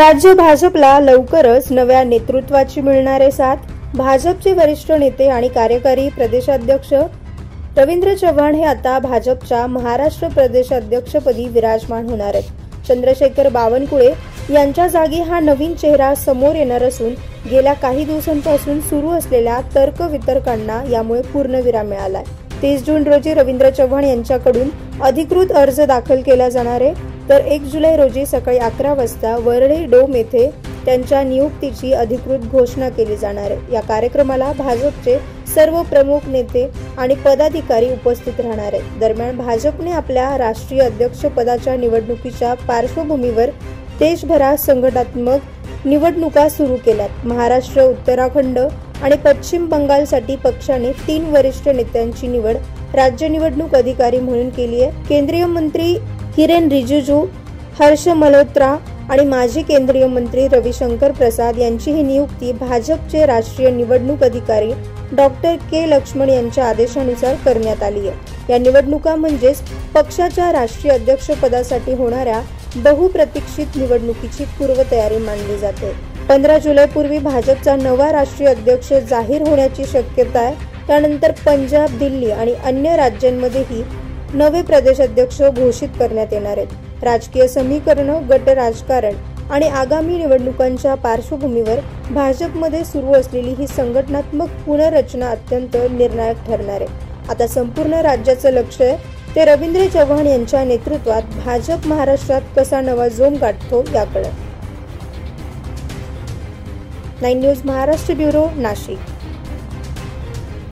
राज्य भाजपला लवकरच नव्या नेतृत्वाची मिळणारे साथ। भाजपचे वरिष्ठ नेते आणि कार्यकारी प्रदेशाध्यक्ष रवींद्र चव्हाण हे आता भाजपच्या महाराष्ट्र प्रदेशाध्यक्षपदी विराजमान होणार आहेत। चंद्रशेखर बावनकुळे यांच्या जागी हा नवीन चेहरा समोर येणार असून गेल्या काही दिवसांपासून सुरू असलेल्या तर्कवितर्कांना यामुळे पूर्णविराम मिळालाय। 30 जून रोजी रवींद्र चव्हाण यांच्याकडून अधिकृत अर्ज दाखल केला जाणार आहे, तर 1 जुलै रोजी सकाळी 11 वाजता वरळी डोम येथे त्यांच्या नियुक्तीची अधिकृत घोषणा केली जाणार आहे। या कार्यक्रमाला भाजपचे सर्व प्रमुख नेते आणि पदाधिकारी उपस्थित राहणार आहेत। दरम्यान भाजपने आपल्या राष्ट्रीय अध्यक्ष पदाच्या निवडणुकीच्या पार्श्वभूमीवर देशभरात संघटनात्मक निवडणुका सुरू केल्यात। महाराष्ट्र, उत्तराखंड आणि पश्चिम बंगालसाठी पक्षाने 3 वरिष्ठ नेत्यांची निवड राज्य निवडणूक अधिकारी म्हणून केली आहे। केंद्रीय मंत्री किरेन रिजिजू, हर्ष मल्होत्रा आणि माजी केंद्रीय मंत्री रविशंकर प्रसाद यांची ही नियुक्ती भाजपचे राष्ट्रीय निवडणूक अधिकारी डॉक्टर के लक्ष्मण यांच्या आदेशानुसार करण्यात आली आहे। या निवडणुका म्हणजेच पक्षाच्या राष्ट्रीय अध्यक्ष पदासाठी होणाऱ्या बहुप्रतीक्षित निवडणुकीची पूर्वतयारी मानली जाते। 15 जुलैपूर्वी भाजपचा नवा राष्ट्रीय अध्यक्ष जाहीर होण्याची शक्यता आहे। त्यानंतर पंजाब, दिल्ली आणि अन्य राज्यांमध्येही नवे प्रदेशाध्यक्ष घोषित करण्यात येणार आहेत। राजकीय समीकरण, गट राजकारण आणि आगामी निवडणुकांच्या पार्श्वभूमीवर भाजपमध्ये सुरू असलेली ही संघटनात्मक पुनर्रचना अत्यंत निर्णायक ठरणार आहे। आता संपूर्ण राज्याचं लक्ष आहे ते रवींद्र चव्हाण यांच्या नेतृत्वात भाजप महाराष्ट्रात कसा नवा जोम गाठतो याकडे। 9 न्यूज महाराष्ट्र ब्युरो, नाशिक।